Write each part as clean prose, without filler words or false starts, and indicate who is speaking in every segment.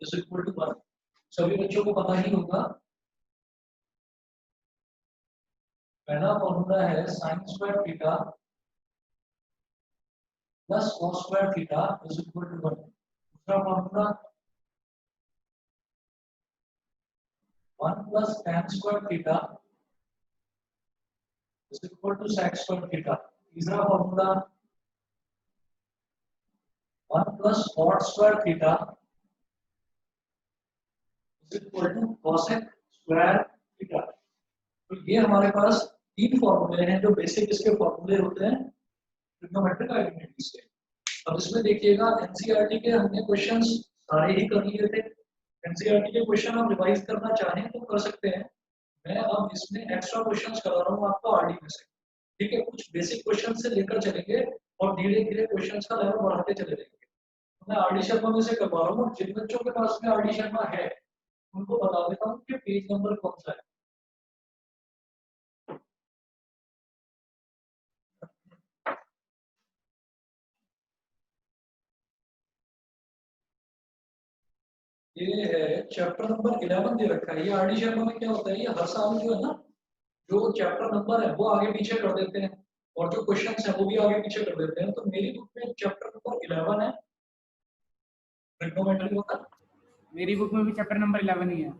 Speaker 1: Is equal to 1। सभी बच्चों को पता ही होगा, पहला फॉर्मूला है sine square theta plus cos square theta is equal to 1। दूसरा formula 1 plus tan square theta is equal to sec square theta. तीसरा formula 1 plus cot square theta is equal to cosec square theta. तो ये हमारे पास तीन फॉर्मूले हैं जो basic इसके फॉर्मूले होते हैं ट्रिग्नोमेट्रिक आइडेंटिटीज के। अब इसमें देखिएगा एनसीईआरटी के हमने क्वेश्चंस सारे ही कर लिए थे। एनसीईआरटी के क्वेश्चन आप रिवाइज करना चाहें तो कर सकते हैं। मैं अब इसमें एक्स्ट्रा क्वेश्चंस करा रहा हूँ आपको आरडी में से। ठीक है, कुछ बेसिक क्वेश्चन से लेकर चलेंगे और धीरे धीरे क्वेश्चंस का लेवल बढ़ाते चले जाएंगे। तो मैं आरडी शर्मा में से करवा रहा हूँ। जिन बच्चों के पास में आरडी शर्मा है उनको बता देता हूँ कि पेज नंबर कौन सा है। ये है चैप्टर नंबर 11 दे रखा है। ये आरडी शर्मा में क्या होता है, ये हर साल जो है ना, जो चैप्टर नंबर है वो आगे पीछे कर देते हैं और जो क्वेश्चंस है वो भी आगे पीछे कर देते हैं। तो मेरी बुक में चैप्टर नंबर 11 है ट्रिग्नोमेट्री का।
Speaker 2: मेरी बुक में भी चैप्टर नंबर 11 ही है।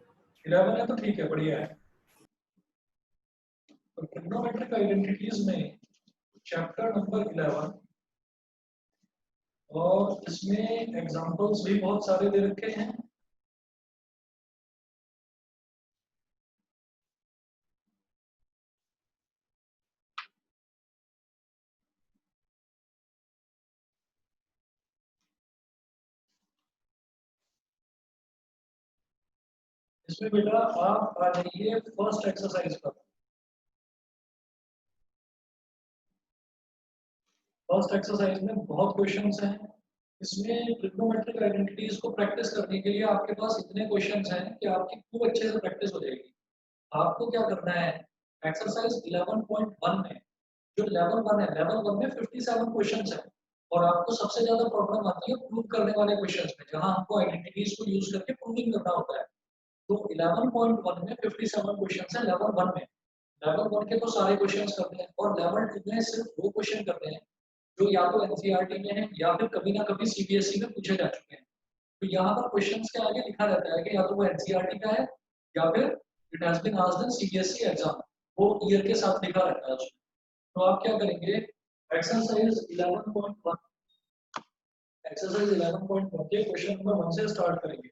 Speaker 1: 11 है तो ठीक है, बढ़िया है। तो ट्रिग्नोमेट्रिक आइडेंटिटीज में चैप्टर नंबर 11 और इसमें एग्जांपल्स भी बहुत सारे दे रखे हैं। इसमें बेटा आप आ जाइए फर्स्ट एक्सरसाइज पर। फर्स्ट एक्सरसाइज में बहुत क्वेश्चंस हैं। इसमें ट्रिग्नोमेट्रिक आइडेंटिटीज को प्रैक्टिस करने के लिए आपके पास इतने क्वेश्चंस हैं कि आपकी खूब अच्छे से प्रैक्टिस हो जाएगी। आपको क्या करना है, एक्सरसाइज 11.1 में जो लेवल 1 है, लेवल 1 में 57 क्वेश्चंस है और आपको सबसे ज्यादा प्रॉब्लम आती है प्रूव करने वाले क्वेश्चंस में, जहां आपको आइडेंटिटीज को यूज करके प्रूविंग करना होता है। तो 11.1 में 57 क्वेश्चंस है लेवल 1 में। लेवल 1 के तो सारे क्वेश्चंस करते हैं और लेवल 2 में सिर्फ दो क्वेश्चन करते हैं जो या तो एनसीईआरटी में है या फिर कभी ना कभी सीबीएसई में पूछे जा चुके हैं। तो यहाँ पर क्वेश्चंस के आगे लिखा रहता है कि या तो वो एनसीईआरटी का है या फिर it has been asked in CBSE exam, वो ईयर के साथ लिखा रहता है उसमें। तो आप क्या करेंगे, एक्सरसाइज 11.1 के क्वेश्चन नंबर 1 से स्टार्ट करेंगे।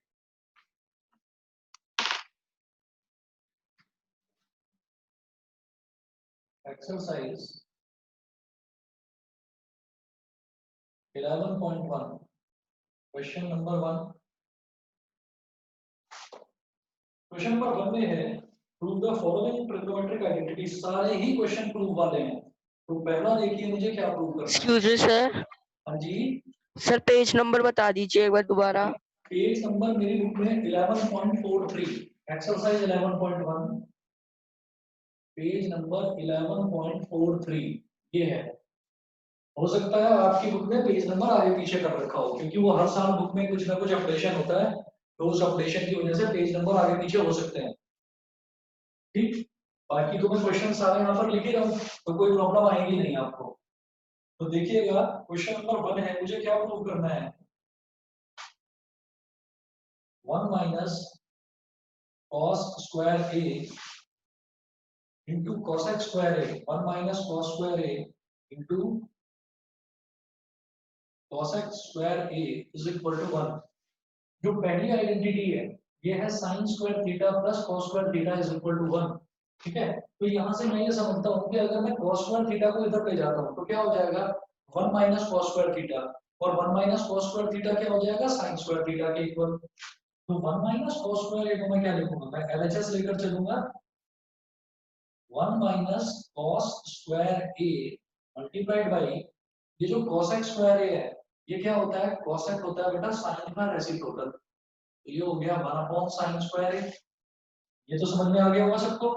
Speaker 1: Exercise 11.1 question number 1। Question number 1 में है prove the following trigonometric identity. सारे ही क्वेश्चन प्रूव वाले हैं। तो पहला देखिए मुझे क्या प्रूव करना है।
Speaker 3: Excuse me sir.
Speaker 1: हाँ जी
Speaker 3: सर पेज नंबर बता दीजिए एक बार दोबारा।
Speaker 1: पेज नंबर मेरी बुक में 11.43 एक्सरसाइज 11.1 पेज नंबर 11.43 ये है। हो सकता है आपकी बुक में पेज नंबर आगे पीछे कर रखा हो क्योंकि वो हर साल बुक में कुछ ना कुछ अपडेशन होता है, तो उस अपडेशन की वजह से पेज नंबर आगे पीछे हो सकते हैं। ठीक, बाकी तो मैं क्वेश्चन सारे यहाँ पर लिखे रहूं तो कोई प्रॉब्लम आएगी नहीं आपको। तो देखिएगा क्वेश्चन नंबर 1 है, मुझे क्या प्रूव करना है, 1 minus cos square a into cosec square a, 1 minus cos square a into cosec square a is equal to 1। जो पहली आइडेंटिटी है ये है sin square theta plus cos square theta is equal to 1। ठीक है, तो यहां से मैं ये समझता हूं कि अगर मैं cos स्क्वायर थीटा को इधर ले जाता हूं तो क्या हो जाएगा, 1 माइनस cos स्क्वायर थीटा, और 1 माइनस cos स्क्वायर थीटा क्या हो जाएगा, sin स्क्वायर थीटा के इक्वल। तो 1 माइनस cos स्क्वायर a को मैं क्या लिखूंगा, मैं एलएचएस लेकर चलूंगा। 1 minus cos square a multiplied by ये जो cosec स्क्वायर a है ये क्या होता है, cosec होता है बेटा sin का रेसिप्रोकल। तो ये हो गया 1 अपॉन sin स्क्वायर a। ये तो समझ में आ गया होगा सबको,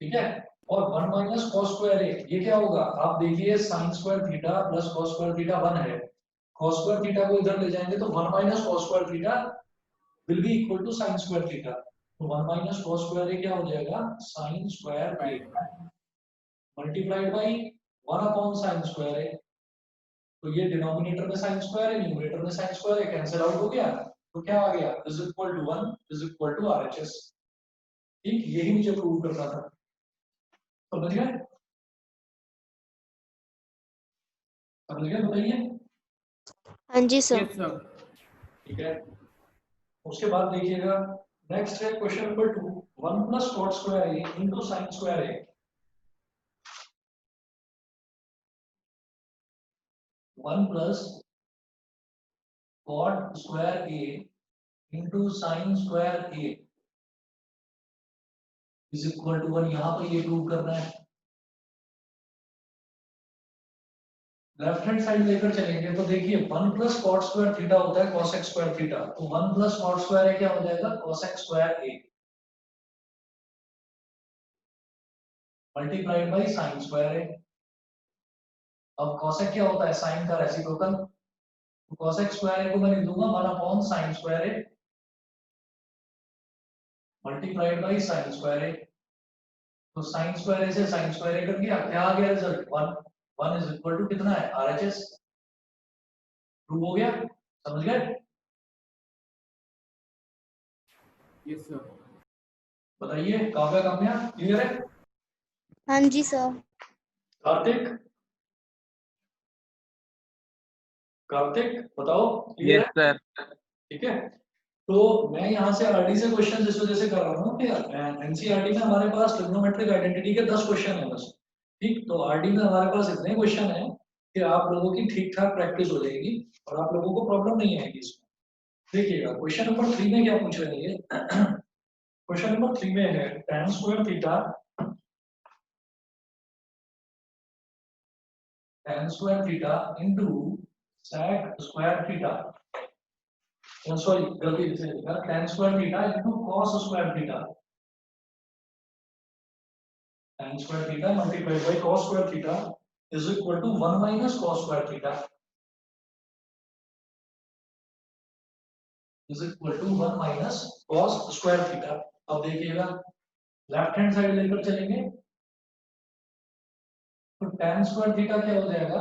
Speaker 1: ठीक है। और 1 माइनस cos स्क्वायर a ये क्या होगा, आप देखिए sin square theta plus cos square theta 1 है cos स्क्वायर थीटा को इधर ले जाएंगे तो 1 minus cos square theta will be equal to sin square theta. तो 1 माइनस cos स्क्वायर ए क्या हो जाएगा sin square A multiplied by 1 upon sin square A. तो ये डिनोमिनेटर में sin स्क्वायर है, न्यूमरेटर में sin स्क्वायर है, कैंसिल आउट हो गया। तो क्या आ गया is equal to 1 is equal to RHS। ठीक, यही मुझे प्रूव करना था। समझ गए? समझ गए? बताइए।
Speaker 3: हाँ जी सर।
Speaker 2: Yes sir.
Speaker 1: ठीक है, उसके बाद देखिएगा नेक्स्ट है question number 2 1 plus cot square A into sine square A. 1 plus cot square A into sine square A is equal to 1। यहां पर ये प्रूव करना है। लेफ्ट हैंड साइड लेकर चलेंगे तो देखिए 1 प्लस cot स्क्वायर थीटा होता है cosec स्क्वायर थीटा। तो 1 प्लस cot स्क्वायर ए क्या हो जाएगा cosec square A multiplied by sine square A. अब cosec क्या होता है साइन का रेसिप्रोकल। तो cosec स्क्वायर ए को मैं लिख दूंगा 1 upon sine square A multiplied by sine square A. तो साइन स्क्वायर ए से साइन स्क्वायर ए कर दिया, क्या आ गया रिजल्ट 1। 1 इज इक्वल टू कितना है RHS। प्रूव हो गया। समझ गए?
Speaker 2: Yes sir.
Speaker 1: बताइए काव्या काम्या क्लियर है?
Speaker 3: हाँ जी सर।
Speaker 1: कार्तिक कार्तिक बताओ क्लियर
Speaker 4: यस
Speaker 1: है?
Speaker 4: सर।
Speaker 1: ठीक है, तो मैं यहाँ से आरडी से क्वेश्चन इस वजह से कर रहा हूँ कि एनसीईआरटी में हमारे पास ट्रिग्नोमेट्रिक आइडेंटिटी के 10 क्वेश्चन है बस। ठीक, तो आरडी में हमारे पास इतने क्वेश्चन है कि आप लोगों की ठीक ठाक प्रैक्टिस हो जाएगी और आप लोगों को प्रॉब्लम नहीं आएगी इसमें। देखिएगा क्वेश्चन नंबर 3 में क्या पूछ रहे हैं। क्वेश्चन नंबर 3 में है tan square theta into sec square theta. Sorry गलती से लिखा tan square theta into cos square theta. tan square theta multiplied by cos square theta is equal to 1 minus cos square theta is equal to 1 minus cos square theta. अब देखिएगा left hand side लेकर चलेंगे तो tan square theta क्या हो जाएगा।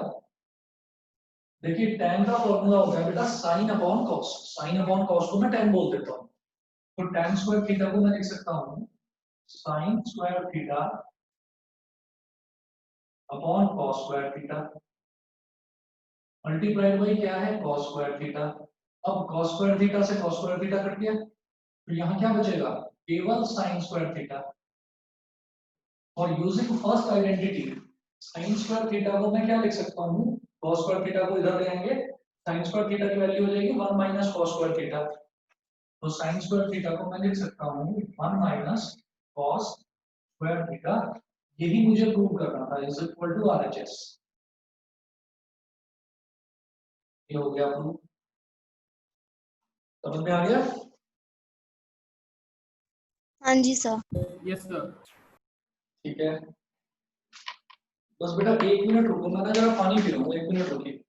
Speaker 1: देखिए tan का फॉर्मूला होता है बेटा sin upon cos। sin upon cos को मैं tan बोल देता हूँ। तो tan स्क्वायर थीटा को मैं लिख सकता हूँ sin square theta upon cos square theta multiplied by क्या है cos स्क्वायर थीटा। अब cos स्क्वायर थीटा से cos स्क्वायर थीटा कट गया तो यहाँ क्या बचेगा केवल sin स्क्वायर थीटा। और using first identity sin square theta को मैं क्या लिख सकता हूँ cos स्क्वायर थीटा को इधर ले आएंगे sin स्क्वायर थीटा की वैल्यू हो जाएगी 1 माइनस cos स्क्वायर थीटा। तो sin स्क्वायर थीटा को मैं लिख सकता हूँ 1 माइनस cos स्क्वायर थीटा। यही मुझे प्रूव करना था इज इक्वल टू RHS। ये हो गया प्रूव। समझ में आ गया?
Speaker 3: हाँ जी सर।
Speaker 2: Yes sir.
Speaker 1: ठीक है, बस बेटा 1 मिनट रुको, मैं ना जरा पानी पी रहा हूँ, 1 मिनट रुकिए।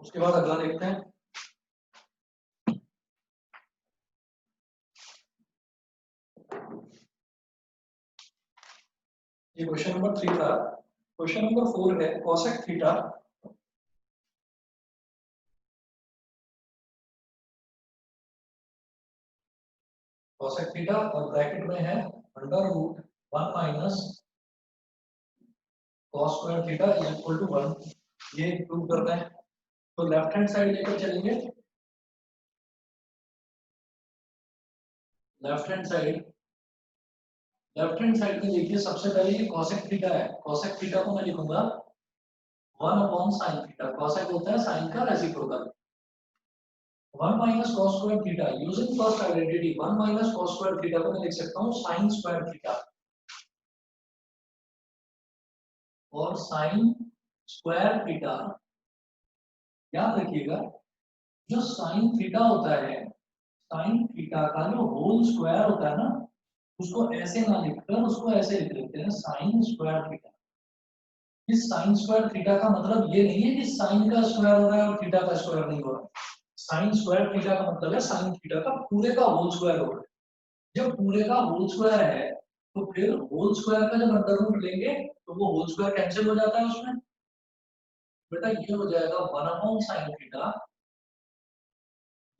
Speaker 1: उसके बाद अगला देखते हैं। ये क्वेश्चन नंबर 3 था। क्वेश्चन नंबर 4 है cosec थीटा और ब्रैकेट में है under root 1 minus cos square theta is equal to 1, ये प्रूव करना है। तो लेफ्ट हैंड साइड लेकर चलेंगे, लेफ्ट हैंड साइड में देखिए सबसे पहले ये cosec थीटा है, cosec थीटा को मैं लिखूंगा 1 अपॉन sin थीटा, cosec होता है sin का reciprocal, 1 minus cos square theta, using first identity 1 minus cos square theta को मैं लिख सकता हूँ sin स्क्वायर थीटा, और sin स्क्वायर थीटा याद रखिएगा, जो sin थीटा होता है, sin थीटा का जो होल स्क्वायर होता है ना, उसको ऐसे ना लिखकर उसको ऐसे लिख लेते हैं sin स्क्वायर थीटा। इस sin स्क्वायर थीटा का मतलब ये नहीं है कि sin का स्क्वायर हो रहा है और थीटा का स्क्वायर नहीं हो रहा है। sin स्क्वायर थीटा का मतलब है sin थीटा का पूरे का होल स्क्वायर हो रहा है। जब पूरे का होल स्क्वायर है तो फिर होल स्क्वायर का जब अंडर रूट लेंगे तो वो होल स्क्वायर कैंसिल हो जाता है उसमें, बेटा ये हो जाएगा 1 अपॉन sin थीटा,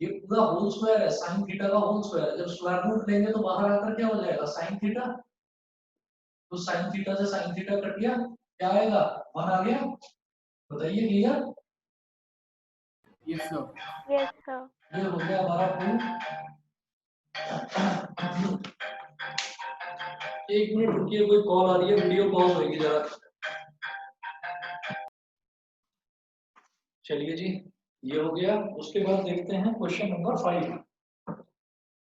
Speaker 1: ये पूरा होल स्क्वायर है, sin थीटा का होल स्क्वायर है, जब स्क्वायर रूट लेंगे तो बाहर आकर क्या हो जाएगा sin थीटा, तो sin थीटा से sin थीटा कट गया, क्या आएगा 1 आ गया, बताइए clear?
Speaker 2: Yes, sir.
Speaker 3: Yes, sir.
Speaker 1: ये हो गया हमारा प्रूफ। एक मिनट रुकिए, कोई कॉल आ रही है, वीडियो पॉज होगी जरा। चलिए जी, ये हो गया। उसके बाद देखते हैं क्वेश्चन नंबर 5,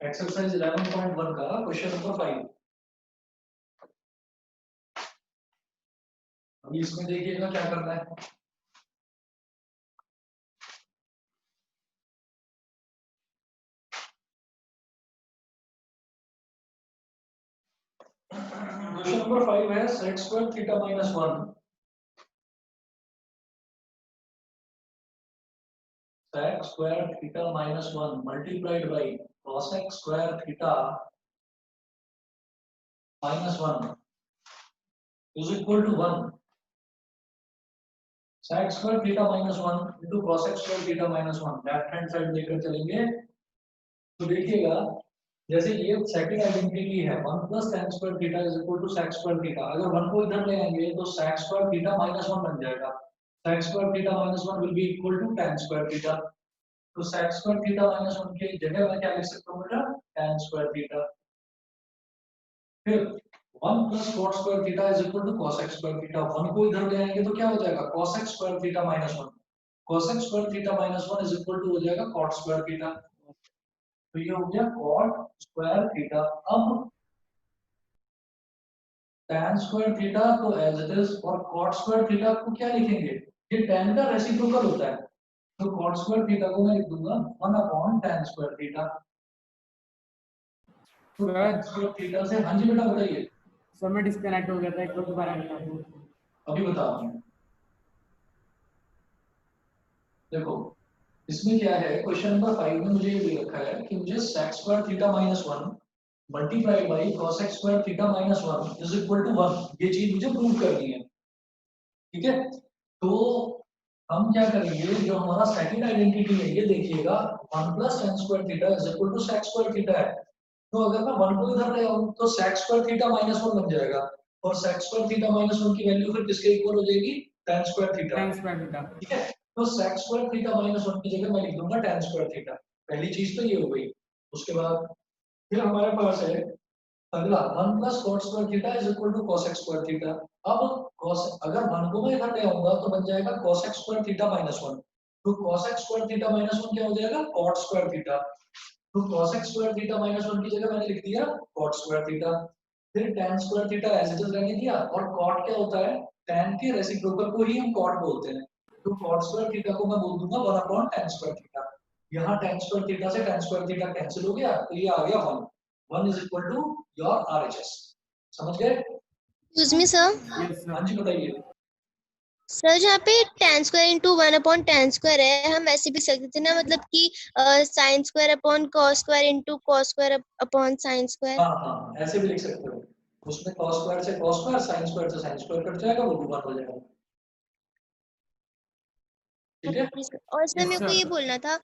Speaker 1: एक्सरसाइज 11.1 का क्वेश्चन नंबर 5। अभी इसमें देखिएगा क्या करना है। क्वेश्चन नंबर 5 है sec square theta minus 1, sec square theta minus 1 multiplied by cosec square theta minus 1 is equal to 1। sec square theta minus 1 into cosec square theta minus 1 left hand side लेकर चलेंगे तो देखिएगा, जैसे ये second identity है 1 plus tan square theta is equal to sec square theta, अगर 1 को इधर ले आएंगे तो sec स्क्वायर थीटा माइनस 1 बन जाएगा, sec square theta minus 1 will be equal to tan square theta, तो sec स्क्वायर थीटा माइनस 1 की जगह मैं क्या लिख सकता हूं बेटा tan स्क्वायर थीटा, फिर 1 plus cot square theta is equal to cosec square theta, 1 को इधर ले आएंगे तो क्या हो जाएगा cosec square theta minus 1, cosec square theta minus 1 is equal to हो जाएगा cot स्क्वायर थीटा, तो ये हो गया cot स्क्वायर थीटा। अब tan स्क्वायर थीटा तो एज इट इज, और cot स्क्वायर थीटा को क्या लिखेंगे, ये tan का रेसिप्रोकल होता है, तो cot स्क्वायर थीटा को मैं लिख दूंगा 1 अपॉन tan स्क्वायर थीटा, तो tan स्क्वायर थीटा से, हाँ जी बेटा बताइए।
Speaker 2: सर मैं डिस्कनेक्ट हो गया था, एक बार दोबारा बता दो।
Speaker 1: अभी बता रहा हूँ, देखो इसमें क्या है, क्वेश्चन नंबर 5 में मुझे ये दे रखा है कि मुझे sec square theta minus 1 multiplied by cosec square theta minus 1 is equal to 1, ये चीज मुझे प्रूव करनी है, ठीक है। तो हम क्या करेंगे, जो हमारा सेकंड आइडेंटिटी है ये देखिएगा 1 plus tan square theta is equal to sec square theta है, तो अगर मैं 1 को इधर ले आऊं तो sec स्क्वायर थीटा माइनस 1 बन जाएगा, और sec स्क्वायर थीटा माइनस 1 की वैल्यू फिर किसके इक्वल हो जाएगी tan square theta,
Speaker 2: tan square theta,
Speaker 1: ठीक है। तो sec स्क्वायर थीटा माइनस 1 की जगह मैं लिख दूंगा tan स्क्वायर थीटा, पहली चीज तो ये हो गई। उसके बाद फिर हमारे पास है अगला 1 plus cot square theta is equal to cosec square theta, अब cos अगर 1 को मैं इधर ले आऊंगा तो बन जाएगा cosec स्क्वायर थीटा माइनस 1, तो cosec स्क्वायर थीटा माइनस 1 क्या हो जाएगा cot स्क्वायर थीटा, तो cosec स्क्वायर थीटा माइनस 1 की जगह मैंने लिख दिया cot स्क्वायर थीटा, फिर tan square theta as it is रहने दिया, और cot क्या होता है tan के रेसिप्रोकल को ही हम cot बोलते हैं, तो cot स्क्वायर थीटा को मैं बोल दूंगा 1 अपॉन tan स्क्वायर थीटा, यहाँ tan स्क्वायर थीटा से tan स्क्वायर थीटा कैंसिल हो गया, तो ये आ गया 1 is equal to your RHS, समझ गए?
Speaker 3: Excuse me, sir.
Speaker 2: यस
Speaker 1: हाँ
Speaker 2: सर।
Speaker 1: जी बताइए।
Speaker 3: सर जहाँ पे tan square into 1 upon tan square है, हम ऐसे भी सकते थे ना, मतलब कि sin square upon cos square into cos square upon sin square.
Speaker 1: हाँ हाँ ऐसे भी लिख सकते हो, उसमें cos स्क्वायर से cos स्क्वायर, sin स्क्वायर से sin स्क्वायर कट जाएगा, वो 1 हो जाएगा, ठीक है।
Speaker 3: और सर
Speaker 2: यस
Speaker 3: मेरे को
Speaker 2: सर।
Speaker 3: ये बोलना था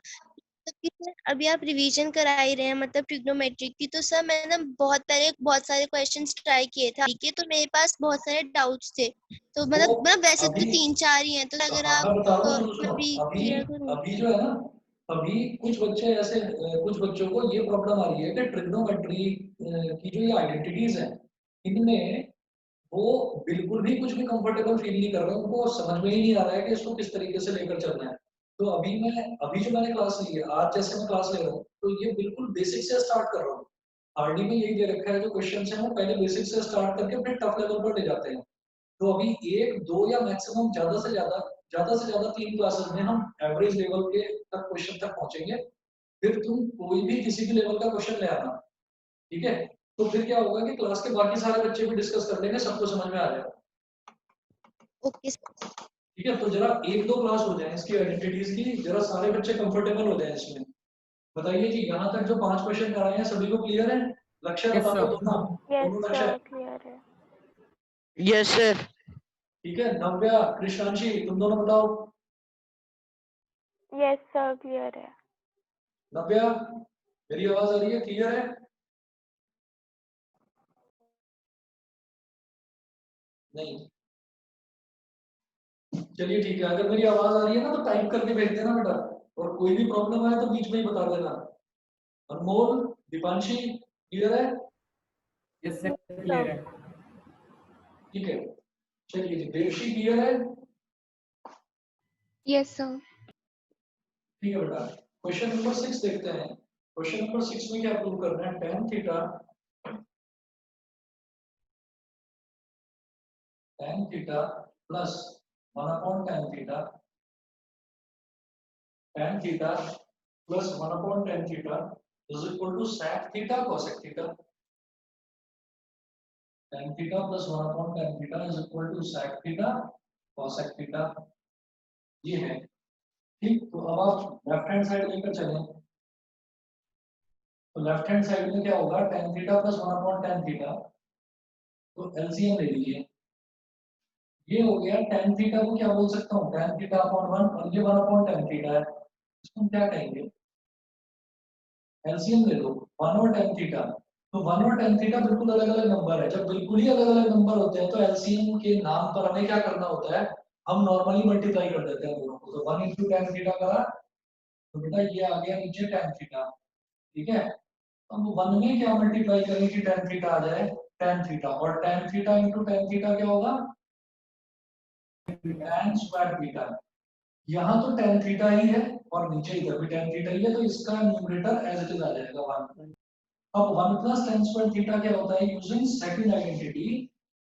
Speaker 3: कि सर अभी आप रिवीजन करा ही रहे हैं मतलब ट्रिग्नोमेट्रिक की, तो सर मैंने बहुत पहले बहुत सारे क्वेश्चंस ट्राई किए थे ठीक है, तो मेरे पास बहुत सारे डाउट्स थे, तो
Speaker 1: वो
Speaker 3: मतलब वैसे तो
Speaker 1: अभी
Speaker 3: 3-4 ही हैं, तो अगर
Speaker 1: हाँ
Speaker 3: आप
Speaker 1: मैं बता रहा हूँ, सुनो
Speaker 3: मैं
Speaker 1: सुनो,
Speaker 3: भी
Speaker 1: अभी
Speaker 3: क्लियर करूँ।
Speaker 1: अभी जो है ना, अभी कुछ बच्चे ऐसे कुछ बच्चों को ये प्रॉब्लम आ रही है कि ट्रिग्नोमेट्री की जो ये आइडेंटिटीज हैं, इनमें वो बिल्कुल भी कुछ भी कंफर्टेबल फील नहीं कर रहे, उनको समझ में ही नहीं आ रहा है कि इसको किस तरीके से लेकर चलना है। तो अभी जो मैंने क्लास ली है, आज जैसे मैं क्लास ले रहा हूँ, तो ये बिल्कुल बेसिक से स्टार्ट कर रहा हूँ। आरडी में यही दे रखा है, जो क्वेश्चन है वो पहले बेसिक से स्टार्ट करके फिर टफ लेवल पर ले जाते हैं। तो अभी एक दो या मैक्सिमम ज्यादा से ज्यादा 3 क्लासेस में हम एवरेज लेवल के तक क्वेश्चन तक पहुंचेंगे। फिर तुम कोई भी किसी भी लेवल का क्वेश्चन ले आना, ठीक है? तो फिर क्या होगा कि क्लास के बाकी सारे बच्चे भी डिस्कस कर लेंगे, सबको समझ में आ जाएगा।
Speaker 3: ओके
Speaker 1: ठीक है, तो जरा 1-2 क्लास हो जाए इसकी आइडेंटिटीज की, जरा सारे बच्चे कंफर्टेबल हो जाए इसमें। बताइए कि यहाँ तक जो 5 क्वेश्चन कराए हैं सभी को क्लियर है? लक्ष्य
Speaker 2: यस
Speaker 1: बता दो
Speaker 2: सर।
Speaker 1: दोनों,
Speaker 4: यस
Speaker 1: दोनों लक्ष्य।
Speaker 4: सर क्लियर है।
Speaker 5: Yes sir.
Speaker 1: ठीक है, नव्या, कृष्णांशी, तुम दोनों बताओ।
Speaker 4: यस सर क्लियर है।
Speaker 1: नव्या, मेरी आवाज आ रही है, क्लियर है? नहीं, चलिए ठीक है, अगर मेरी आवाज आ रही है ना तो टाइप करके भेज देना बेटा, और कोई भी प्रॉब्लम आए तो बीच में ही बता देना। अनमोल, दीपांशी, क्लियर है?
Speaker 2: Yes sir
Speaker 4: yes
Speaker 2: clear
Speaker 4: sir.
Speaker 2: है।
Speaker 1: ठीक है, चलिए जी, देवशी क्लियर है?
Speaker 4: Yes sir.
Speaker 1: ठीक है बेटा, क्वेश्चन नंबर 6 देखते हैं। क्वेश्चन नंबर 6 में क्या प्रूव करना है? tan theta plus 1/tan theta, tan theta plus 1/tan theta is equal to sec theta cosec theta. tan theta plus 1/tan theta is equal to sec theta cosec theta, ये है। ठीक, तो अब आप लेफ्ट हैंड साइड लेकर चलें, तो left hand side में क्या होगा? tan theta plus 1/tan theta, तो एलसीएम ले लीजिए। ये हो गया, tan थीटा को क्या बोल सकता हूँ? tan थीटा अपॉन 1, और ये 1/tan थीटा है, इसको हम क्या कहेंगे? एलसीएम ले लो, 1 और tan थीटा। तो 1 और tan थीटा बिल्कुल अलग अलग नंबर है, जब बिल्कुल ही अलग अलग नंबर होते हैं तो एलसीएम के नाम पर हमें क्या करना होता है? हम नॉर्मली मल्टीप्लाई कर देते हैं दोनों को। तो 1 × tan थीटा करा, तो बेटा ये आ गया नीचे tan थीटा, ठीक है? अब 1 में क्या मल्टीप्लाई करें कि tan थीटा आ जाए? tan थीटा, और tan theta into tan theta क्या होगा? tan square theta. यहाँ तो tan थीटा ही है और नीचे इधर भी tan थीटा ही है, तो इसका न्यूमरेटर एज इट इज आ जाएगा 1। अब 1 + tan स्क्वायर थीटा क्या होता है? Using second identity,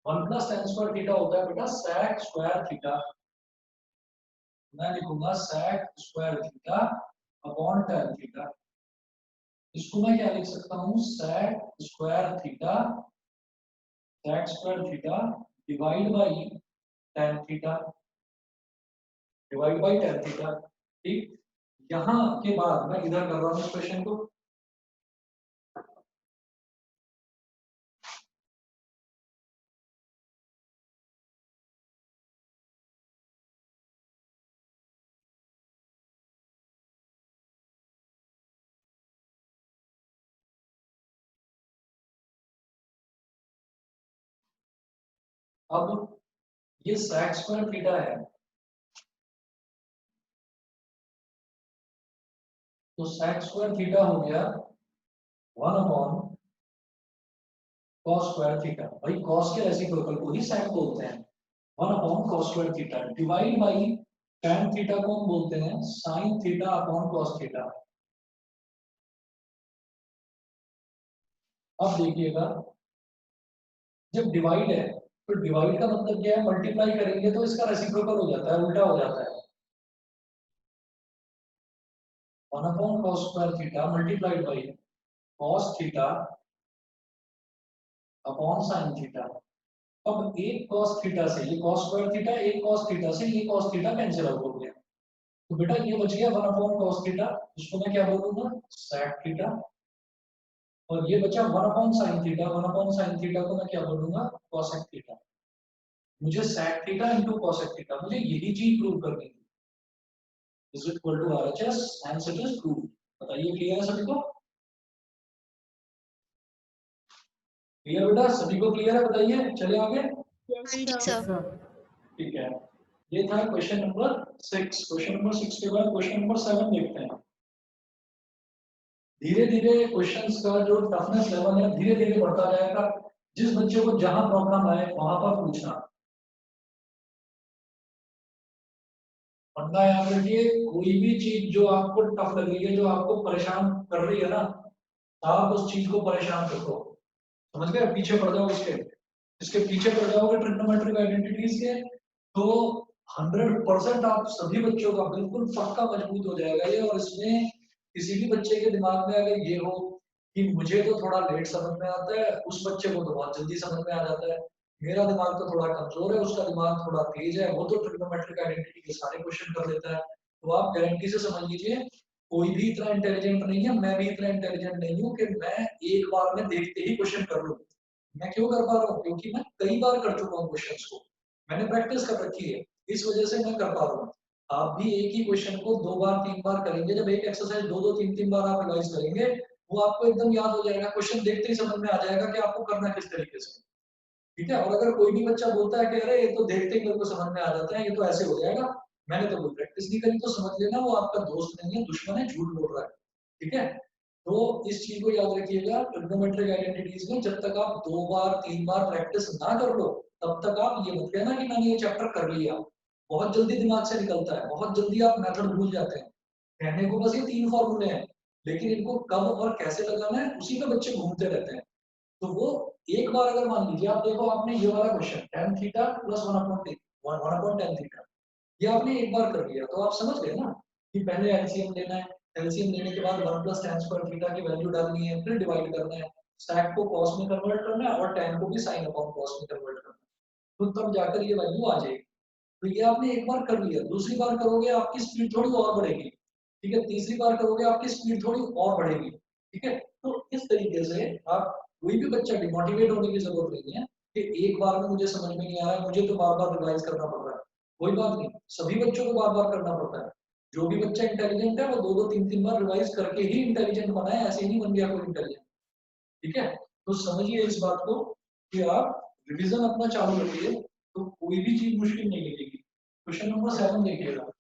Speaker 1: 1 + tan square theta होता है बेटा sec स्क्वायर थीटा। मैं लिखूंगा sec square theta upon tan theta. इसको मैं क्या लिख सकता हूँ? sec square theta divide by tan theta, divide by tan theta. ठीक, यहाँ के बाद मैं इधर कर रहा हूँ इस क्वेश्चन को। अब ये sec स्क्वायर थीटा है, तो sec स्क्वायर थीटा हो गया 1 cos स्क्वायर थीटा। भाई cos के रेसिप्रोकल को ही sec बोलते हैं। 1 cos square theta divide by tan theta को हम बोलते हैं sin theta upon cos theta. अब देखिएगा, जब डिवाइड है तो डिवाइड का मतलब क्या है? मल्टीप्लाई करेंगे तो इसका रेसिप्रोकल हो जाता है, उल्टा हो जाता है। 1 cos square theta multiplied by cos theta upon sin theta. अब एक cos थीटा से ये cos स्क्वायर थीटा, एक cos थीटा से ये cos थीटा कैंसिल आउट हो गया, तो बेटा ये बच गया 1 cos थीटा, इसको मैं क्या बोलूंगा? sec theta. और ये बचा 1 sin थीटा, 1 sin थीटा को मैं क्या बोलूंगा? cosec theta. मुझे sec theta into cosec theta, मुझे यही चीज प्रूव करनी थी। Is equal to RHS, answer is prove. बताइए, क्लियर है सभी को? क्लियर बेटा, सभी को क्लियर है? बताइए, चले आगे।
Speaker 3: हाँ जी सर।
Speaker 1: ठीक है, ये था क्वेश्चन नंबर 6। क्वेश्चन नंबर 6 के बाद क्वेश्चन नंबर 7 देखते हैं। धीरे धीरे क्वेश्चंस का जो टफनेस लेवल है धीरे धीरे बढ़ता जाएगा। जिस बच्चे को जहां प्रॉब्लम आए वहां पर पूछना। वरना याद रखिए, कोई भी चीज जो आपको टफ लग रही है, जो आपको परेशान कर रही है ना, आप उस चीज को परेशान रखो। समझ गए? पीछे पड़ जाओ इसके पीछे पड़ जाओगे ट्रिग्नोमेट्रिक आइडेंटिटीज के, तो 100% आप सभी बच्चों का बिल्कुल पक्का मजबूत हो जाएगा ये। और इसमें किसी भी बच्चे के दिमाग में अगर ये हो कि मुझे तो थोड़ा लेट समझ में आता है, उस बच्चे को तो बहुत जल्दी समझ में आ जाता है। मेरा दिमाग तो थोड़ा कमजोर है, उसका दिमाग थोड़ा तेज है, वो तो ट्रिग्नोमेट्रिक आइडेंटिटी के सारे क्वेश्चन कर लेता है। तो आप गारंटी से समझ लीजिए, कोई भी इतना इंटेलिजेंट नहीं है, मैं भी इतना इंटेलिजेंट नहीं हूँ कि मैं एक बार में देखते ही क्वेश्चन कर लूँ। मैं क्यों कर पा रहा हूँ? क्योंकि मैं कई बार कर चुका हूँ क्वेश्चंस को, मैंने प्रैक्टिस कर रखी है, इस वजह से मैं कर पा रहा हूँ। आप भी एक ही क्वेश्चन को 2 बार 3 बार करेंगे, जब एक एक्सरसाइज 2 2 3 3 बार आप रिवाइज करेंगे, वो आपको एकदम याद हो जाएगा, क्वेश्चन देखते ही समझ में आ जाएगा कि आपको करना किस तरीके से। ठीक है? और अगर कोई भी बच्चा बोलता है कि अरे ये तो देखते ही मेरे को समझ में आ जाता है, ये तो ऐसे हो जाएगा, मैंने तो कोई प्रैक्टिस नहीं करी, तो समझ लेना वो आपका दोस्त नहीं है, दुश्मन है, झूठ बोल रहा है। ठीक है? तो इस चीज को याद रखिएगा, ट्रिग्नोमेट्रिक आइडेंटिटीज में जब तक आप 2 बार 3 बार प्रैक्टिस ना कर लो, तब तक आप ये मत कहना कि मैंने ये चैप्टर कर लिया। बहुत जल्दी दिमाग से निकलता है, बहुत जल्दी आप मेथड भूल जाते हैं। कहने को बस ये 3 फॉर्मूले हैं, लेकिन इनको कब और कैसे लगाना है उसी में बच्चे घूमते रहते हैं। तो वो एक बार अगर मान लीजिए, आप देखो आपने ये वाला question tan theta plus 1/tan theta, ये आपने एक बार कर लिया, तो आप समझ गए ना कि पहले एलसीएम लेना है, एलसीएम लेने के बाद 1 प्लस tan स्क्वायर थीटा की वैल्यू डालनी है, फिर डिवाइड करना है, sec को cos में कन्वर्ट करना है और tan को भी sin अपॉन cos में कन्वर्ट करना है, तो तब जाकर ये वैल्यू आ जाएगी। तो ये आपने एक बार कर लिया, दूसरी बार करोगे आपकी स्पीड थोड़ी और बढ़ेगी। ठीक है? तीसरी बार करोगे आपकी स्पीड थोड़ी और बढ़ेगी। ठीक है? तो इस तरीके से आप, कोई भी बच्चा डिमोटिवेट होने की जरूरत नहीं है कि एक बार में मुझे समझ में नहीं आ रहा है, मुझे तो बार बार रिवाइज करना पड़ रहा है। कोई बात नहीं, सभी बच्चों को बार बार करना पड़ता है। जो भी बच्चा इंटेलिजेंट है वो 2 2 3 3 बार रिवाइज करके ही इंटेलिजेंट बना है, ऐसे ही नहीं बन गया कोई इंटेलिजेंट। ठीक है? तो समझिए इस बात को कि आप रिवीजन अपना चालू रखिए, तो कोई भी चीज मुश्किल नहीं लगेगी। क्वेश्चन नंबर 7 देखिएगा।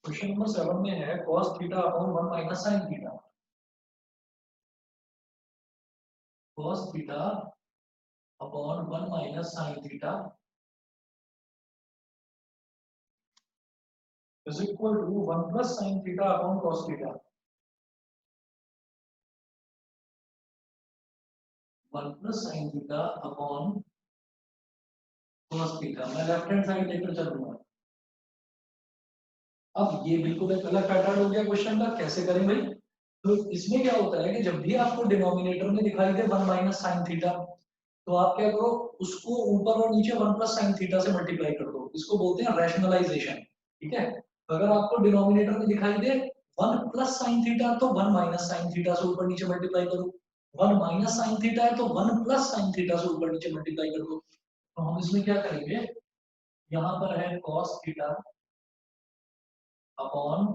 Speaker 1: क्वेश्चन नंबर 7 में है cos theta upon 1 minus sin theta. cos theta upon 1 minus sin theta is equal to 1 plus sin theta upon cos theta. 1 plus sin theta upon cos theta. मैं left hand side लेकर चलूंगा। अब ये बिल्कुल एक अलग पैटर्न हो गया क्वेश्चन का, कैसे करें भाई? तो इसमें क्या होता है कि जब भी आपको डिनोमिनेटर में दिखाई दे 1 माइनस sin थीटा, तो आप क्या करो, उसको ऊपर और नीचे 1 प्लस sin थीटा से मल्टीप्लाई कर दो। इसको बोलते हैं रैशनलाइजेशन। ठीक है? अगर आपको डिनोमिनेटर में दिखाई दे 1 प्लस sin थीटा, तो 1 माइनस sin थीटा से ऊपर नीचे मल्टीप्लाई करो। 1 माइनस sin थीटा है तो 1 प्लस sin थीटा से ऊपर नीचे मल्टीप्लाई कर दो। तो हम इसमें क्या करेंगे, यहाँ पर है cos theta upon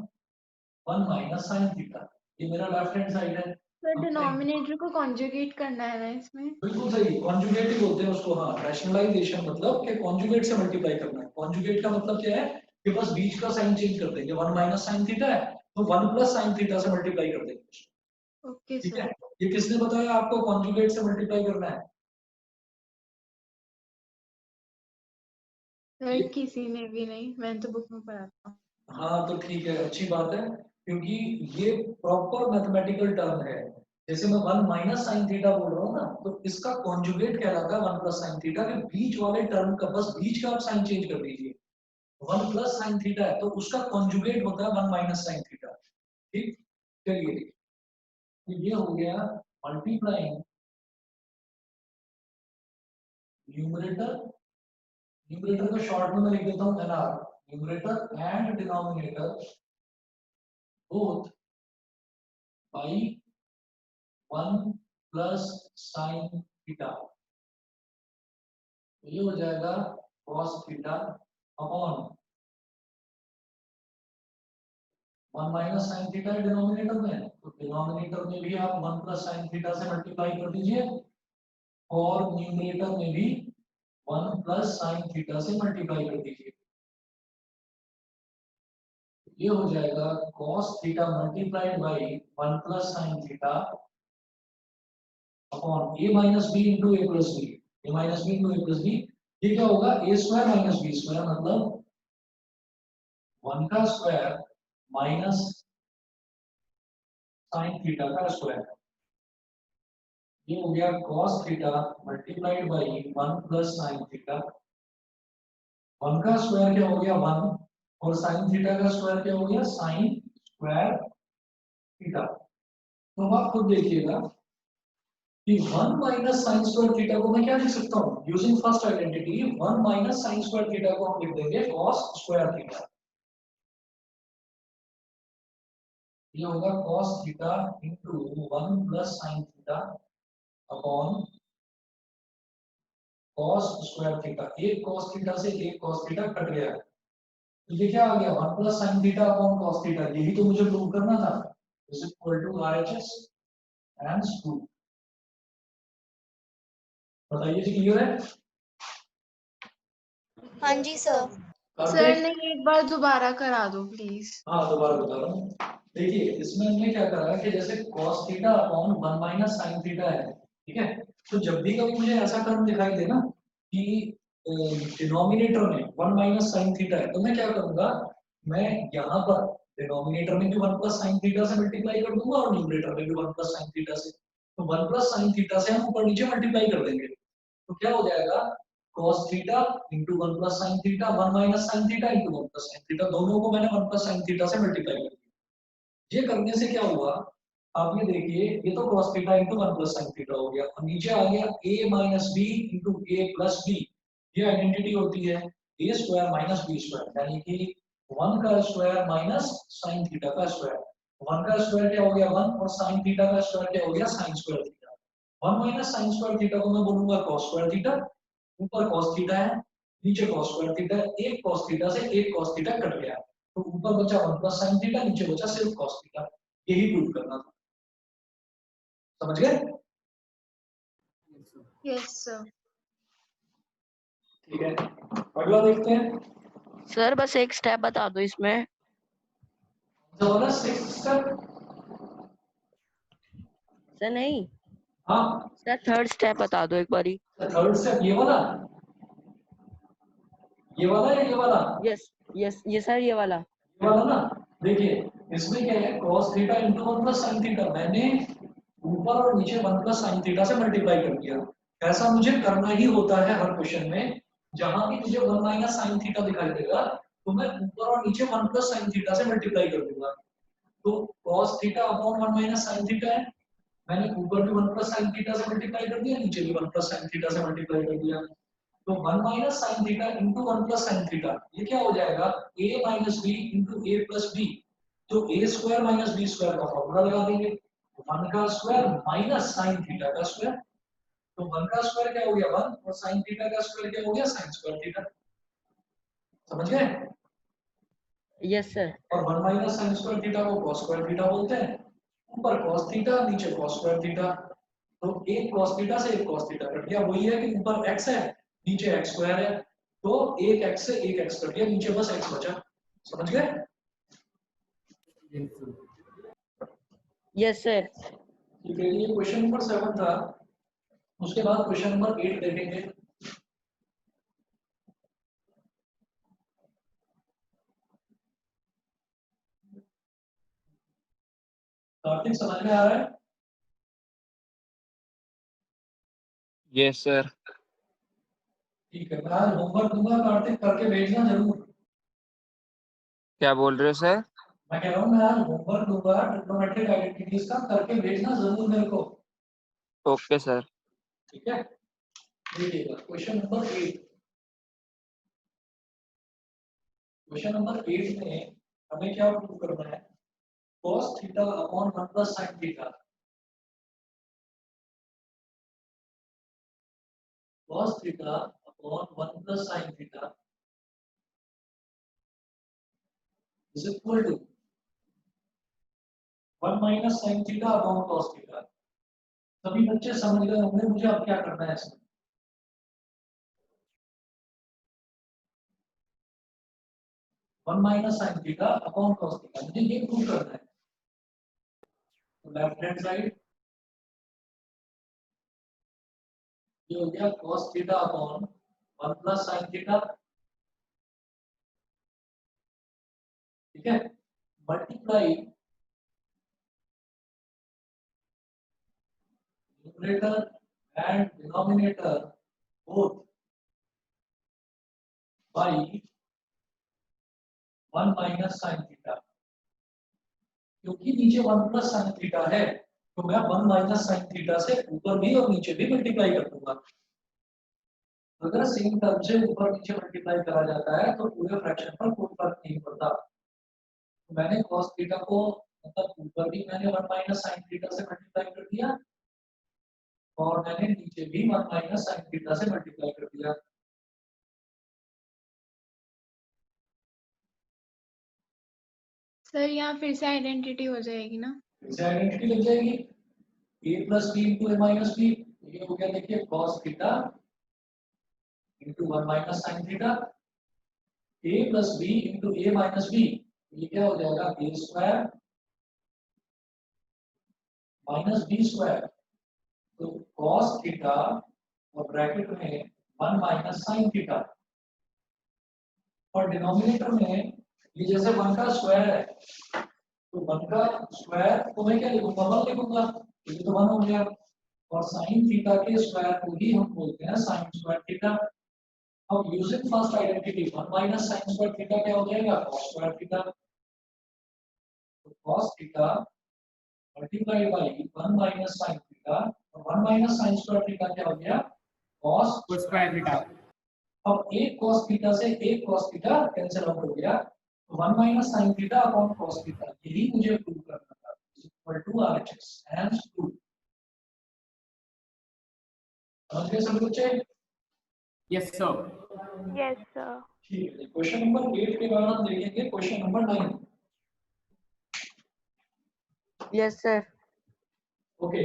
Speaker 1: 1 minus sin theta, ये मेरा लेफ्ट हैंड साइड है।
Speaker 4: तो डिनोमिनेटर को कॉन्जुगेट करना है ना इसमें?
Speaker 1: बिल्कुल सही, कॉन्जुगेट ही बोलते हैं उसको। हाँ, रैशनलाइजेशन मतलब कि कॉन्जुगेट से मल्टीप्लाई करना है। कॉन्जुगेट का मतलब क्या है कि बस बीच का साइन चेंज कर देंगे। 1 माइनस sin थीटा है तो 1 प्लस sin थीटा से मल्टीप्लाई कर देंगे।
Speaker 4: ओके
Speaker 1: ठीक
Speaker 4: सर।
Speaker 1: है? ये किसने बताया आपको कॉन्जुगेट से मल्टीप्लाई करना है?
Speaker 4: सर किसी ने भी नहीं, मैंने तो बुक में पढ़ा था।
Speaker 1: हाँ तो ठीक है, अच्छी बात है, क्योंकि ये प्रॉपर मैथमेटिकल टर्म है। जैसे मैं 1 माइनस sin थीटा बोल रहा हूँ ना, तो इसका कॉन्जुगेट कहलाता है 1 प्लस sin थीटा के बीच वाले टर्म का, बस बीच का आप साइन चेंज कर दीजिए। 1 प्लस sin थीटा है तो उसका कॉन्जुगेट होता है 1 माइनस sin थीटा। ठीक? चलिए, तो ये हो गया मल्टीप्लाइंग न्यूमरेटर। न्यूमरेटर को शॉर्ट में मैं लिख देता हूँ NR. Numerator and denominator both by 1 plus sin theta. ये हो जाएगा cos theta upon 1 minus sine theta denominator में, तो डिनोमिनेटर में भी आप 1 प्लस साइन थीटा से मल्टीप्लाई कर दीजिए और न्यूमरेटर में भी 1 प्लस साइन थीटा से मल्टीप्लाई कर दीजिए। ये हो जाएगा cos theta multiplied by 1 plus sine theta upon a minus B into A plus B, A minus B into A plus B. ये क्या होगा a square minus B square, मतलब 1 का स्क्वायर माइनस साइन थीटा का square. ये हो गया cos theta multiplied by 1 plus sine theta. 1 का स्क्वायर क्या हो गया 1 और साइन थीटा का स्क्वायर क्या हो गया साइन स्क्वायर थीटा। तो अब आप खुद देखिएगा कि 1 माइनस साइन स्क्वायर थीटा को मैं क्या लिख सकता हूँ using first identity. 1 minus sign square theta को हम लिख देंगे cos स्क्वायर थीटा। ये होगा cos theta into 1 plus sine theta upon cos square theta. एक cos थीटा से एक cos थीटा कट गया, तो ये क्या आ गया 1 plus sine theta upon cos theta. यही तो मुझे प्रूव करना था। Is equal to RHS and 2। बताइए जी क्लियर है?
Speaker 3: हाँ जी सर।
Speaker 4: सर नहीं, एक बार दोबारा करा दो प्लीज।
Speaker 1: हाँ दोबारा बता रहा हूँ। देखिए इसमें हमने क्या करा कि जैसे cos theta upon 1 minus sine theta है, ठीक है। तो जब भी कभी मुझे ऐसा टर्म दिखाई दे ना कि डिनोमिनेटर में 1 माइनस साइन थीटा है, तो मैं क्या करूंगा, मैं यहाँ पर डिनोमिनेटर में भी 1 प्लस साइन थीटा से मल्टीप्लाई कर दूंगा और न्यूमरेटर में भी 1 प्लस साइन थीटा से। तो 1 प्लस साइन थीटा से हम ऊपर नीचे मल्टीप्लाई कर देंगे, तो क्या हो जाएगा cos theta into 1 plus sine theta 1 minus sine theta into 1 plus sine theta, दोनों को मैंने 1 प्लस साइन थीटा से मल्टीप्लाई कर दिया। ये करने से क्या हुआ, आप ये देखिए, ये तो cos theta into 1 plus sine theta हो गया और नीचे आ गया a minus B into A plus B. ये आइडेंटिटी होती है a square minus B square, यानी कि 1 का स्क्वायर माइनस साइन थीटा का स्क्वायर। 1 का स्क्वायर क्या हो गया 1 और साइन थीटा का स्क्वायर क्या हो गया sign square theta. 1 minus sign square theta को मैं बोलूंगा cos स्क्वायर थीटा। ऊपर cos थीटा है, नीचे cos स्क्वायर थीटा है। एक cos थीटा से एक cos थीटा कट गया, तो ऊपर बचा 1 प्लस साइन थीटा, नीचे बचा सिर्फ cos थीटा। यही प्रूव करना था, समझ गए?
Speaker 4: Yes sir.
Speaker 1: ठीक है, अगला देखते हैं।
Speaker 5: सर बस एक स्टेप बता दो इसमें।
Speaker 1: जो वाला 6th स्टेप,
Speaker 5: सर नहीं,
Speaker 1: हाँ
Speaker 5: सर थर्ड स्टेप बता दो एक बारी।
Speaker 1: थर्ड स्टेप ये वाला या ये वाला?
Speaker 5: यस यस ये सर ये वाला।
Speaker 1: ये वाला ना। देखिए इसमें क्या है cos theta into 1 plus sine theta, मैंने ऊपर और नीचे 1 प्लस साइन थीटा से मल्टीप्लाई कर दिया। ऐसा मुझे करना ही होता है हर क्वेश्चन में। जहां भी मुझे 1 माइनस साइन थीटा दिखाई देगा, तो मैं ऊपर और नीचे 1 प्लस साइन थीटा से मल्टीप्लाई कर दूंगा। तो cos theta upon 1 minus sine theta है, मैंने ऊपर भी 1 प्लस साइन थीटा से मल्टीप्लाई कर दिया, नीचे भी 1 प्लस साइन थीटा से मल्टीप्लाई कर दिया। तो 1 minus sine theta into 1 plus sine theta, ये क्या हो जाएगा a minus B into A plus B. तो A square minus B square का फॉर्मूला लगा देंगे, 1 का स्क्वायर माइनस साइन थीटा का स्क्वायर। तो 1 का स्क्वायर क्या हो गया 1 और साइन थीटा का स्क्वायर क्या हो गया साइन स्क्वायर थीटा। समझ गए?
Speaker 5: Yes sir.
Speaker 1: और 1 माइनस साइन स्क्वायर थीटा को cos स्क्वायर थीटा बोलते हैं। ऊपर cos थीटा नीचे cos स्क्वायर थीटा, तो एक cos थीटा से एक cos थीटा कट गया। वही है कि ऊपर x है नीचे x स्क्वायर है, तो एक x से एक x कट गया, नीचे बस x बचा। समझ गए?
Speaker 5: Yes sir.
Speaker 1: ठीक है, ये क्वेश्चन नंबर 7 था। उसके बाद क्वेश्चन नंबर 8 देखेंगे। कार्तिक समझ में आ रहा है?
Speaker 6: Yes sir.
Speaker 1: ठीक है, मैं आज होमवर्क दूंगा, कार्तिक करके भेजना जरूर।
Speaker 6: क्या बोल रहे हो सर?
Speaker 1: मैं कह रहा हूँ मैं आज होमवर्क दूंगा ट्रिग्नोमेट्रिक आइडेंटिटीज का, करके भेजना जरूर मेरे को।
Speaker 6: Okay sir.
Speaker 1: ठीक है, देखिएगा क्वेश्चन नंबर 8। क्वेश्चन नंबर 8 में हमें क्या प्रूव करना है, cos theta upon 1 plus sine theta. cos theta upon 1 plus sine theta is equal to 1 minus sine theta upon cos theta. सभी बच्चे समझ गए होंगे मुझे अब क्या करना है इसमें। 1 minus sine theta upon cos theta मुझे ये प्रूव करना है। तो लेफ्ट हैंड साइड ये हो गया cos theta upon 1 plus sine theta, ठीक है, multiply numerator and denominator both by 1 minus sine theta. क्योंकि नीचे 1 प्लस साइन थीटा है तो मैं 1 माइनस साइन थीटा से ऊपर भी और नीचे भी मल्टीप्लाई कर दूंगा। अगर सेम टर्म से ऊपर नीचे मल्टीप्लाई करा जाता है तो पूरे फ्रैक्शन पर कोई फर्क नहीं पड़ता। तो मैंने cos थीटा को मतलब ऊपर भी मैंने 1 माइनस साइन थीटा से मल्टीप्लाई कर दिया और मैंने नीचे भी 1 माइनस साइन थीटा से मल्टीप्लाई कर दिया।
Speaker 4: सर यहाँ फिर से आइडेंटिटी हो जाएगी ना?
Speaker 1: इसे आइडेंटिटी लग जाएगी a plus B into A minus B. ये हो गया देखिए cos theta into 1 minus sine theta, a plus B into A minus B. ये क्या हो जाएगा a square minus B square. तो cos थीटा और ब्रैकेट में 1 माइनस साइन थीटा और डिनोमिनेटर में ये जैसे 1 का स्क्वायर है तो 1 का स्क्वायर को मैं क्या लिखूंगा 1 लिखूंगा, ये तो 1 हो गया। और साइन थीटा के स्क्वायर को ही हम बोलते हैं साइन स्क्वायर थीटा। अब using first identity 1 minus sign square theta क्या हो जाएगा cos स्क्वायर थीटा। तो cos theta multiplied by 1 minus sine theta और 1 माइनस साइन स्क्वायर थीटा क्या हो गया cos
Speaker 2: स्क्वायर थीटा।
Speaker 1: अब एक cos थीटा से एक cos थीटा कैंसिल आउट हो गया तो 1 minus sine theta upon cos theta यही मुझे प्रूव करना था equal to RHS hence prove. समझ गए सभी बच्चे?
Speaker 2: Yes sir.
Speaker 7: Yes sir.
Speaker 1: ठीक है, क्वेश्चन नंबर 8 के बाद हम देखेंगे question number 9।
Speaker 5: Yes sir.
Speaker 1: Okay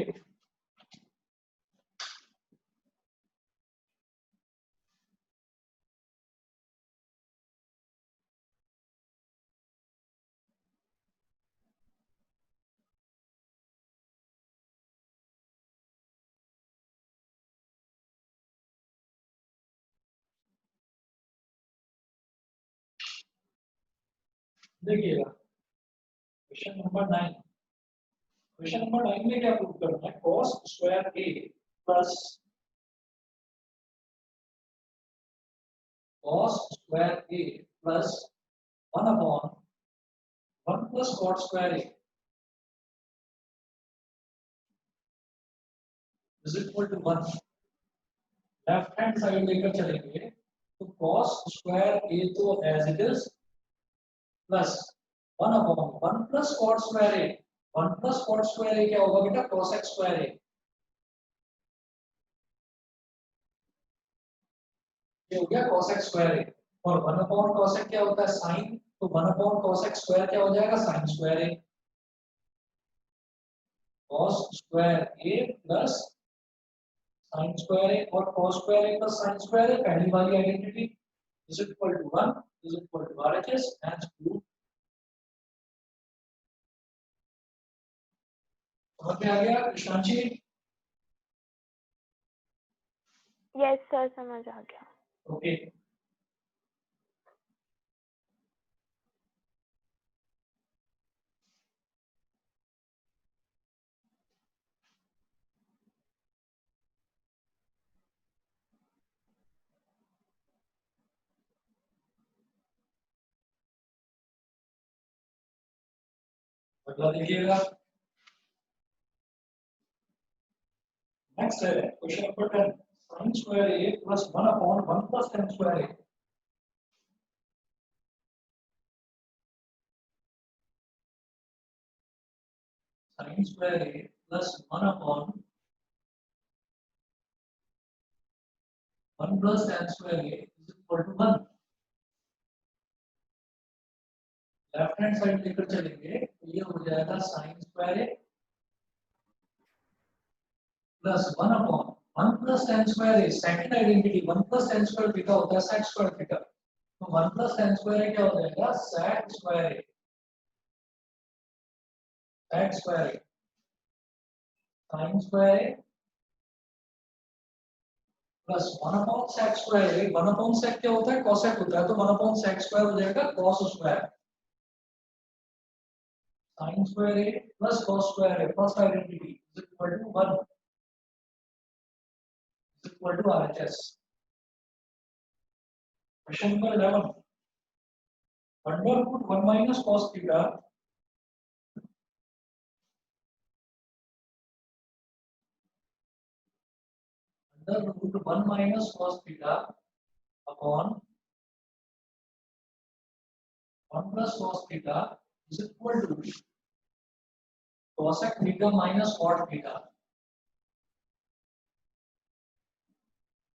Speaker 1: देखिएगा क्वेश्चन नंबर 9। क्वेश्चन नंबर 9 में क्या प्रूव करना है cos square a plus cos square a plus 1 upon 1 plus cot square a is equal to 1। Left hand side लेकर चलेंगे तो cos स्क्वायर a तो as it is plus 1 upon 1 plus cot square a। 1 plus cot square a क्या होगा बेटा cos x square a। ये हो गया cos x स्क्वायर a और 1 अपॉन cos x क्या होता है sin। तो 1 अपॉन cos x स्क्वायर क्या हो जाएगा sin square a। cos square a plus sin square a और cos square a plus sin square a पहली वाली identity is equal to 1 is equal to RHS hence prove. समझ में आ गया कृष्णांशी?
Speaker 7: Yes sir समझ आ गया।
Speaker 1: ओके अगला देखिएगा नेक्स्ट है question number 10 sin square a plus 1 upon 1 plus tan square a। sin square a plus 1 upon 1 plus tan square a is equal to 1। Left hand side लेकर चलेंगे तो ये हो जाएगा sine square A plus 1 plus tan square A, second identity 1 plus tan square theta होता है sec square theta, तो 1 plus tan square ए क्या हो जाएगा sec square A, sec square A sin square A plus 1 upon sec square A, 1 upon sec क्या होता है cosec होता है, तो 1 अपॉन sec स्क्वायर हो जाएगा cos square, sin square A plus cos square A, first identity is equal to 1 is equal to RHS। Question number 11, under root 1 minus cos theta under root 1 minus cos theta upon 1 plus cos theta is equal to cosec theta minus cot theta,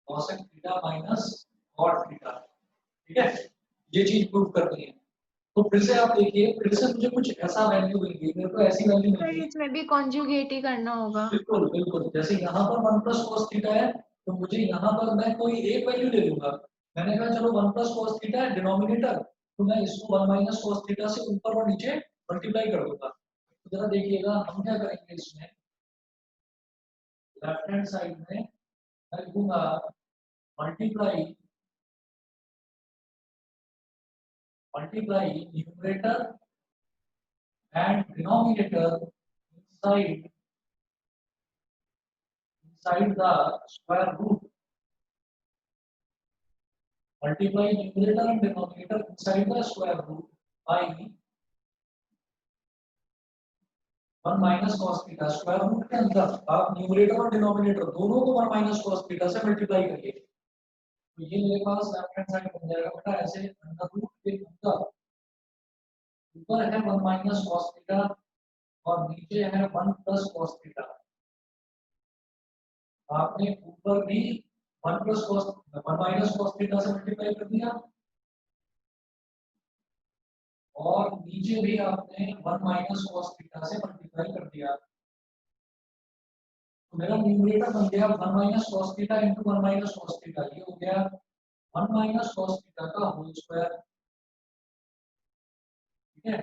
Speaker 1: cosec theta minus cot theta, ठीक है, ये चीज prove करनी है। तो फिर से आप देखिए, फिर से मुझे कुछ ऐसा वैल्यू मिलेगी, मेरे को ऐसी वैल्यू
Speaker 4: सर
Speaker 1: मिलेगी,
Speaker 4: इसमें भी कॉन्जुगेट ही करना होगा।
Speaker 1: बिल्कुल बिल्कुल, जैसे यहाँ पर 1 प्लस cos थीटा है, तो मुझे यहाँ पर मैं कोई एक वैल्यू ले लूंगा, मैंने कहा चलो 1 प्लस cos थीटा है डिनोमिनेटर, तो मैं इसको 1 माइनस cos थीटा से ऊपर और नीचे मल्टीप्लाई कर दूंगा। तो जरा देखिएगा हम क्या करेंगे, इसमें लेफ्ट हैंड साइड में मैं लिखूंगा multiply numerator and denominator inside the square root, multiply numerator and denominator inside the square root by 1 minus cos theta। Square root के अंदर आप न्यूमरेटर और डिनोमिनेटर दोनों को 1 minus cos theta से मल्टीप्लाई करिए, तो ये मेरे पास लेफ्ट हैंड साइड बन जाएगा बेटा ऐसे, अंडर रूट के अंदर ऊपर है 1 minus cos theta और नीचे है 1 plus cos theta। आपने ऊपर भी 1 plus cos 1 minus cos theta से मल्टीप्लाई कर दिया और नीचे भी आपने 1 minus cos theta से मल्टीप्लाई कर दिया, तो मेरा न्यूमरेटर बन गया 1 minus cos theta into 1 minus cos theta, ये हो गया 1 minus cos theta का होल स्क्वायर, ठीक है,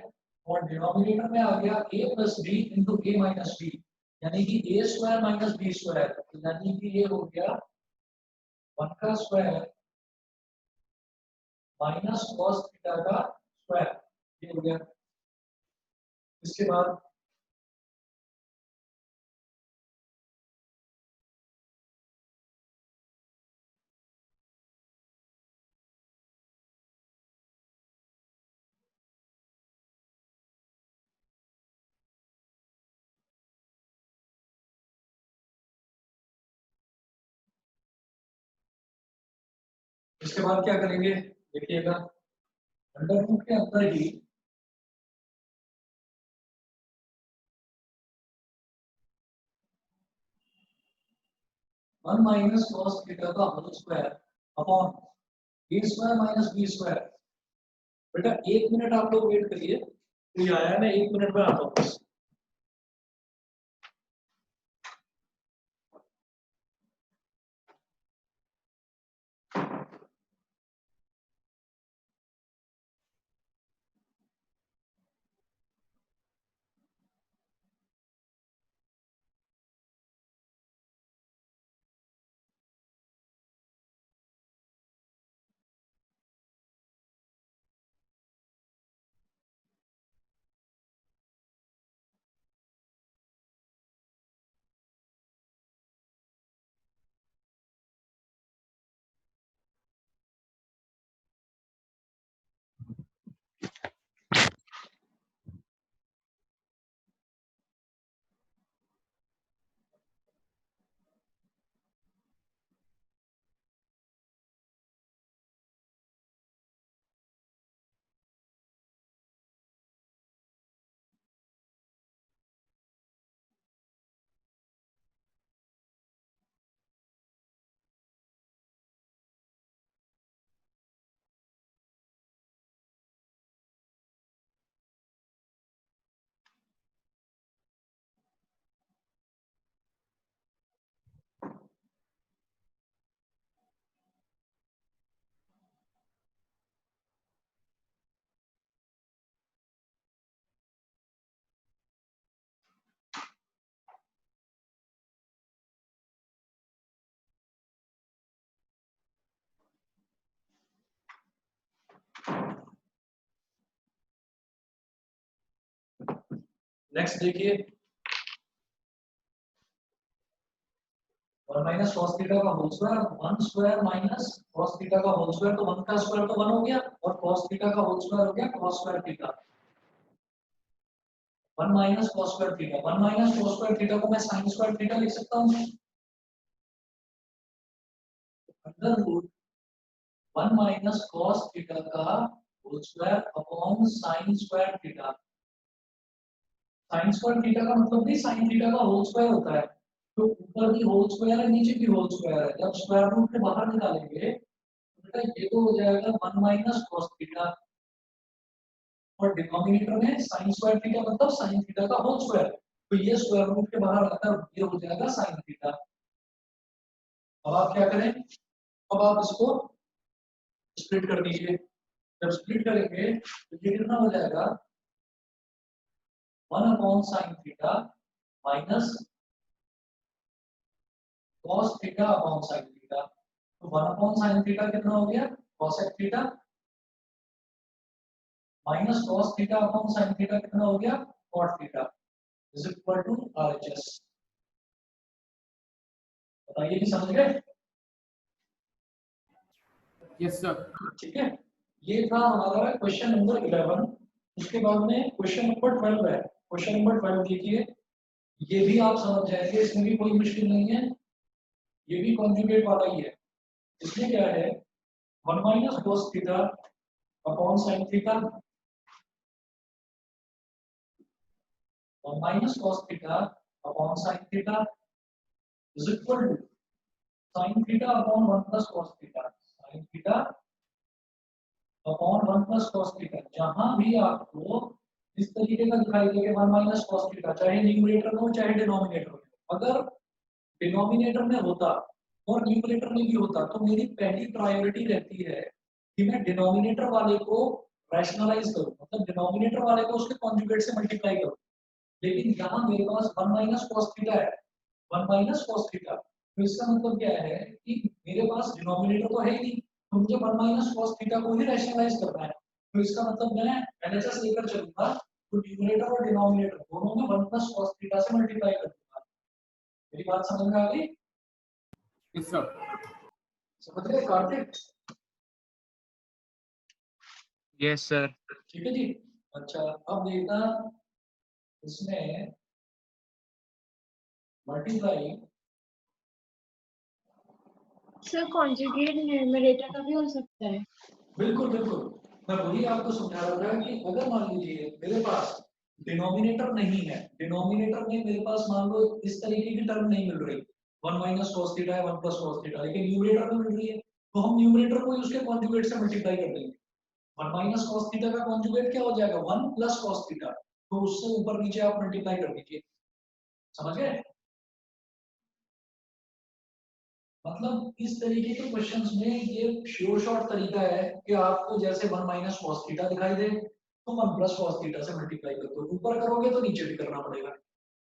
Speaker 1: और डिनोमिनेटर में आ गया a plus b into a minus b, यानी कि a square minus b square, तो यानी कि ये हो गया 1 का स्क्वायर माइनस cos थीटा का स्क्वायर, ये हो गया। इसके बाद क्या करेंगे, देखिएगा अंडर रूट के अंदर ही वन माइनस cos थीटा का whole square upon a square minus b square. बेटा 1 मिनट आप लोग वेट करिए, कोई आया है, मैं 1 मिनट में आता हूँ। नेक्स्ट देखिए 1 माइनस कॉस थीटा का whole square, 1 square minus cos theta का होल स्क्वायर, तो 1 का स्क्वायर तो 1 हो गया और कॉस थीटा का होल स्क्वायर हो गया cos square theta. 1 minus cos square theta, 1 minus cos square theta को मैं साइन स्क्वायर थीटा लिख सकता हूं। Under root 1 minus cos theta का whole square upon sine square theta. Sine square theta का मतलब भी साइन थीटा का होल स्क्वायर होता है, तो ऊपर भी होल स्क्वायर है नीचे भी होल स्क्वायर है। जब स्क्वायर रूट के बाहर निकालेंगे तो बेटा ये तो हो जाएगा 1 माइनस कॉस थीटा और डिनोमिनेटर में साइन स्क्वायर थीटा मतलब साइन थीटा का होल स्क्वायर, तो ये स्क्वायर रूट के बाहर आकर ये हो जाएगा साइन थीटा। अब आप क्या करें, अब आप इसको स्प्लिट कर दीजिए। जब स्प्लिट करेंगे तो ये कितना हो जाएगा 1 upon sine theta minus cos theta upon sine theta. तो 1 अपॉन साइन थीटा कितना हो गया cosec theta minus cos theta upon sine theta कितना हो गया cot theta is equal to RHS। बताइए कि समझ गए?
Speaker 2: Yes, sir.
Speaker 1: ठीक है, ये था हमारा क्वेश्चन नंबर 11। उसके बाद में क्वेश्चन नंबर 12 है। क्वेश्चन नंबर 12 देखिए, ये भी आप समझ जाएंगे, इसमें भी कोई मुश्किल नहीं है, ये भी कॉन्जुगेट वाला ही है। इसमें क्या है 1 minus cos theta upon sine theta, 1 minus cos theta upon sine theta is equal to sine theta upon 1 plus cos theta, sine theta upon 1 plus cos theta. जहां भी आपको इस तरीके का दिखाई देगा 1 माइनस cos थीटा, चाहे न्यूमरेटर में हो चाहे डिनोमिनेटर में, अगर डिनोमिनेटर में होता और न्यूमरेटर में भी होता तो मेरी पहली प्रायोरिटी रहती है कि मैं डिनोमिनेटर वाले को रैशनलाइज करूं, मतलब डिनोमिनेटर वाले को उसके कॉन्जुगेट से मल्टीप्लाई करूं। लेकिन यहाँ मेरे पास 1 माइनस cos थीटा है, 1 माइनस cos थीटा, तो इसका मतलब क्या है कि मेरे पास डिनोमिनेटर तो है ही नहीं, तो मुझे 1 माइनस cos थीटा को ही रैशनलाइज करना है। तो इसका मतलब मैं LHS लेकर चलूंगा, तो न्यूमरेटर और डिनोमिनेटर दोनों में 1 प्लस cos थीटा से मल्टीप्लाई कर दूंगा। मेरी बात समझ में आ गई?
Speaker 2: Yes, sir.
Speaker 1: समझ गए कार्तिक?
Speaker 6: Yes sir.
Speaker 1: ठीक है जी। अच्छा, अब देखना इसमें मल्टीप्लाई,
Speaker 4: सर कॉन्जुगेट न्यूमरेटर का भी हो सकता है।
Speaker 1: बिल्कुल बिल्कुल, मैं वही आपको समझा रहा था कि अगर मान लीजिए मेरे पास डिनोमिनेटर नहीं है, डिनोमिनेटर में मेरे पास मान लो इस तरीके की टर्म नहीं मिल रही, 1 माइनस cos थीटा है 1 प्लस cos थीटा, लेकिन न्यूमरेटर में मिल रही है, तो हम न्यूमरेटर को ही उसके कॉन्जुगेट से मल्टीप्लाई कर देंगे। 1 माइनस cos थीटा का कॉन्जुगेट क्या हो जाएगा 1 प्लस cos थीटा, तो उससे ऊपर नीचे आप मल्टीप्लाई कर दीजिए। समझ गए? मतलब इस तरीके के क्वेश्चंस में ये श्योर शॉर्ट तरीका है कि आपको जैसे 1 माइनस cos थीटा दिखाई दे तो 1 प्लस cos थीटा से मल्टीप्लाई कर दो, ऊपर करोगे तो नीचे भी करना पड़ेगा।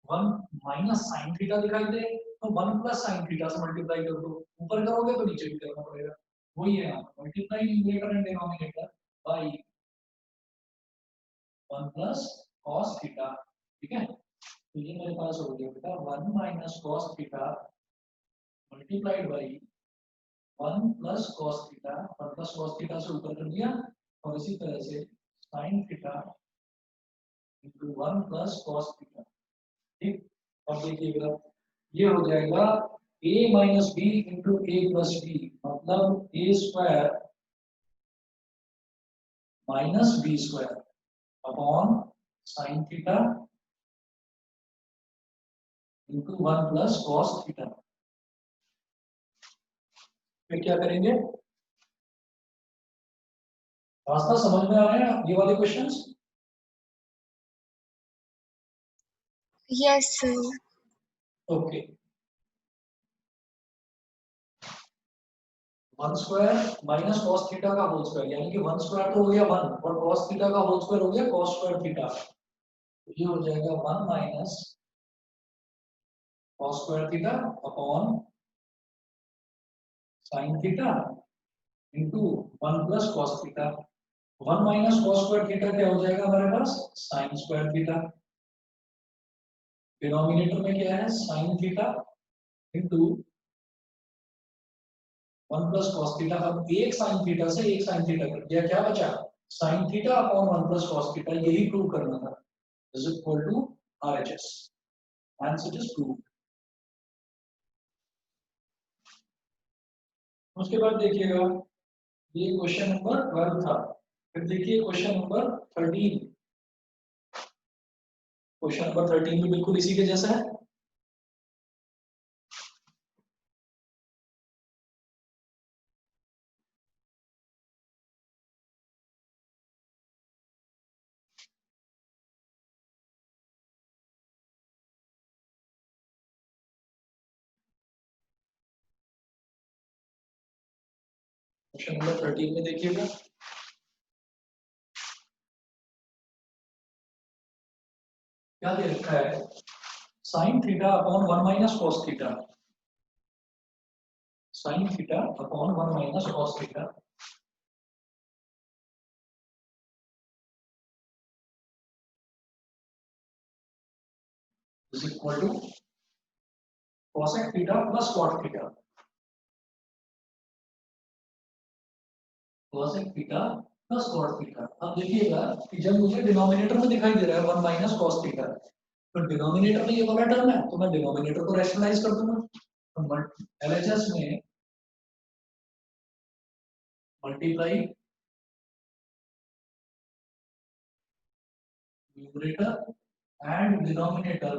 Speaker 1: 1 माइनस sin थीटा दिखाई दे तो 1 प्लस sin थीटा से मल्टीप्लाई कर दो, ऊपर करोगे तो नीचे भी करना पड़ेगा। वही है यहाँ multiply numerator and denominator by 1 plus cos theta. ठीक है, तो ये मेरे पास हो गया बेटा 1 minus cos theta multiplied by 1 plus cos theta, 1 plus cos theta से ऊपर कर दिया, और इसी तरह से sin theta into 1 plus cos theta. ठीक, अब देखिएगा ये हो जाएगा a minus B into A plus B, मतलब A square minus B square upon sine theta into 1 plus cos theta. फिर क्या करेंगे, रास्ता समझ में आ रहे हैं ये वाले questions?
Speaker 3: Yes sir.
Speaker 1: Okay, 1 square minus cos theta का होल स्क्वायर, यानी कि 1 स्क्वायर तो हो गया 1 और cos थीटा का होल स्क्वायर हो गया cos स्क्वायर थीटा, तो ये हो जाएगा 1 minus cos square theta upon sin theta into 1 plus cos theta. 1 minus cos square theta क्या हो जाएगा हमारे पास sin स्क्वायर थीटा। डिनोमिनेटर में क्या है sine theta into 1 plus cos theta. अब एक साइन थीटा से एक साइन थीटा कर दिया, क्या बचा sine theta upon 1 plus cos theta, यही प्रूव करना था, is equal to RHS, hence it is proved। उसके बाद देखिएगा ये क्वेश्चन नंबर 12 था, फिर देखिए क्वेश्चन नंबर 13। क्वेश्चन नंबर 13 भी बिल्कुल इसी के जैसा है। क्वेश्चन नंबर 13 में देखिएगा क्या दे रखा है, sine theta upon 1 minus cos theta, sine theta upon 1 minus cos theta is equal to cosec theta plus cot theta, cosec theta plus cot theta. अब देखिएगा कि जब मुझे डिनोमिनेटर में दिखाई दे रहा है 1 माइनस cos थीटा, तो डिनोमिनेटर में ये वाला टर्म है तो मैं डिनोमिनेटर को रैशनलाइज कर दूंगा, तो LHS में multiply numerator and denominator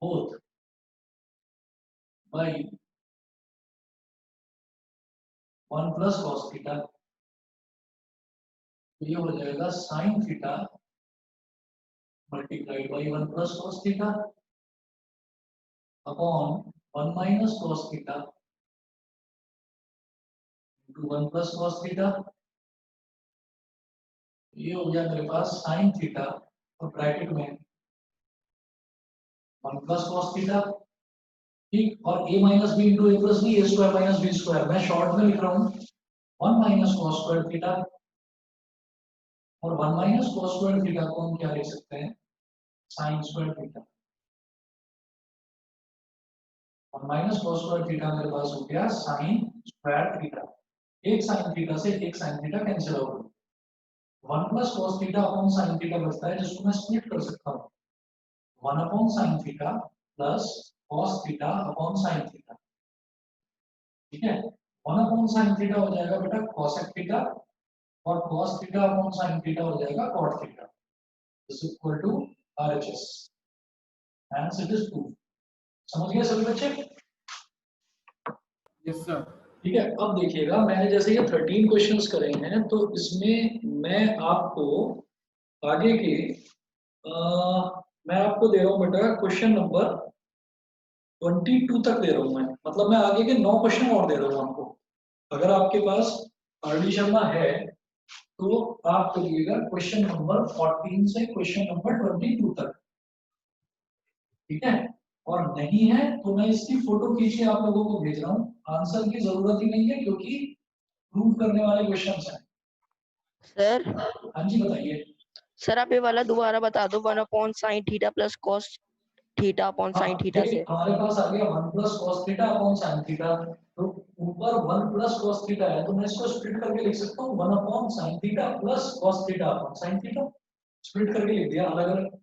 Speaker 1: both by 1 plus cos theta, ये हो जाएगा sine theta multiplied by 1 plus cos theta upon 1 minus cos theta into 1 plus cos theta. ये हो गया मेरे पास साइन थीटा और ब्रैकेट में 1 प्लस cos थीटा, ठीक, और a minus B into A plus B, A square minus B square, मैं शॉर्ट में लिख रहा हूँ 1 माइनस cos स्क्वायर थीटा, और 1 माइनस cos स्क्वायर थीटा को हम क्या लिख सकते हैं sign square theta, 1 minus cos square theta मेरे पास हो गया साइन स्क्वायर थीटा, एक साइन थीटा से एक sine theta cancel out, 1 plus cos theta upon sine theta बचता है जिसको मैं स्प्लिट कर सकता हूँ, 1 upon sine theta plus cos theta upon sine theta, ठीक है, 1 अपॉन साइन थीटा हो जाएगा बेटा cosec थीटा और cos theta upon sine theta हो जाएगा cot theta, is equal to RHS, hence it is proved। समझ गए सभी बच्चे?
Speaker 2: Yes sir.
Speaker 1: ठीक है, अब देखिएगा मैंने जैसे ये 13 क्वेश्चंस करे हैं तो इसमें मैं आपको आगे के मैं आपको दे रहा हूँ बेटा क्वेश्चन नंबर 22 तक दे रहा हूँ मैं, मतलब मैं आगे के 9 क्वेश्चन और दे रहा हूँ आपको। अगर आपके पास RD शर्मा है तो आप करिएगा क्वेश्चन नंबर 14 से क्वेश्चन नंबर 22 तक, ठीक है, और नहीं है तो मैं इसकी फोटो खींच के आप लोगों को भेज रहा हूँ, आंसर की जरूरत ही नहीं है क्योंकि प्रूव करने वाले क्वेश्चंस हैं।
Speaker 5: सर
Speaker 1: हाँ जी बताइए।
Speaker 5: सर आप ये वाला दोबारा बता दो, 1 upon sine theta plus cos theta upon sine theta से।
Speaker 1: हमारे पास आ गया 1 plus cos theta upon sine theta, तो ऊपर 1 प्लस कॉस थीटा है तो मैं इसको स्प्लिट करके लिख सकता हूँ 1 upon sine theta plus cos theta upon sine theta, split करके लिख दिया अलग अलग,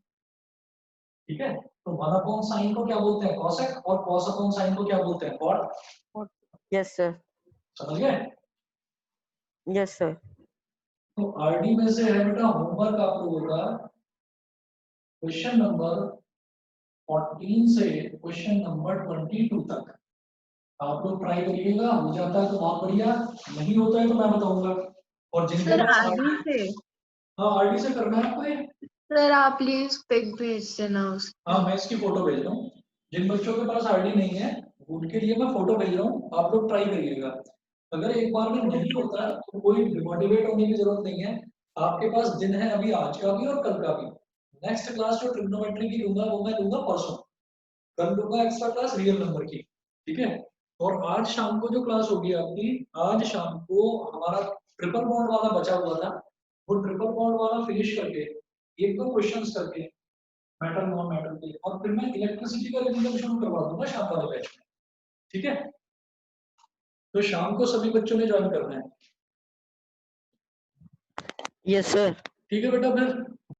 Speaker 1: ठीक है। तो 1 अपॉन साइन को क्या बोलते हैं कॉसेक और कॉस अपॉन साइन को क्या बोलते हैं कॉट।
Speaker 5: Yes sir.
Speaker 1: समझ गए?
Speaker 5: Yes sir.
Speaker 1: तो आरडी में से है बेटा होमवर्क आप लोगों का क्वेश्चन नंबर 14 से क्वेश्चन नंबर 22 तक आप लोग ट्राई करिएगा, हो जाता है तो बहुत बढ़िया, नहीं होता है तो मैं बताऊंगा। और जिनके
Speaker 4: सर
Speaker 1: पास
Speaker 4: आरडी से,
Speaker 1: हाँ आरडी से करना है आपको ये,
Speaker 4: सर आप प्लीज पिक भेज देना उसकी।
Speaker 1: हाँ मैं इसकी फोटो भेज रहा हूँ। जिन बच्चों के पास आरडी नहीं है उनके लिए मैं फोटो भेज रहा हूँ, आप लोग ट्राई करिएगा। अगर एक बार में नहीं होता तो कोई डिमोटिवेट होने की जरूरत नहीं है, आपके पास दिन है अभी आज का भी और कल का भी। नेक्स्ट क्लास जो ट्रिग्नोमेट्री की लूंगा वो मैं लूंगा परसों, कल लूंगा एक्स्ट्रा क्लास रियल नंबर की, ठीक है। और आज शाम को जो क्लास होगी आपकी, आज शाम को हमारा ट्रिपल बॉन्ड वाला बचा हुआ था, वो ट्रिपल बॉन्ड वाला फिनिश करके एक दो क्वेश्चंस करके मेटल नॉन मेटल के, और फिर मैं इलेक्ट्रिसिटी का रिविजन शुरू करवा दूंगा शाम वाले बैच में, ठीक है? तो शाम को सभी बच्चों ने ज्वाइन करना है,
Speaker 5: यस सर।
Speaker 1: ठीक है बेटा? फिर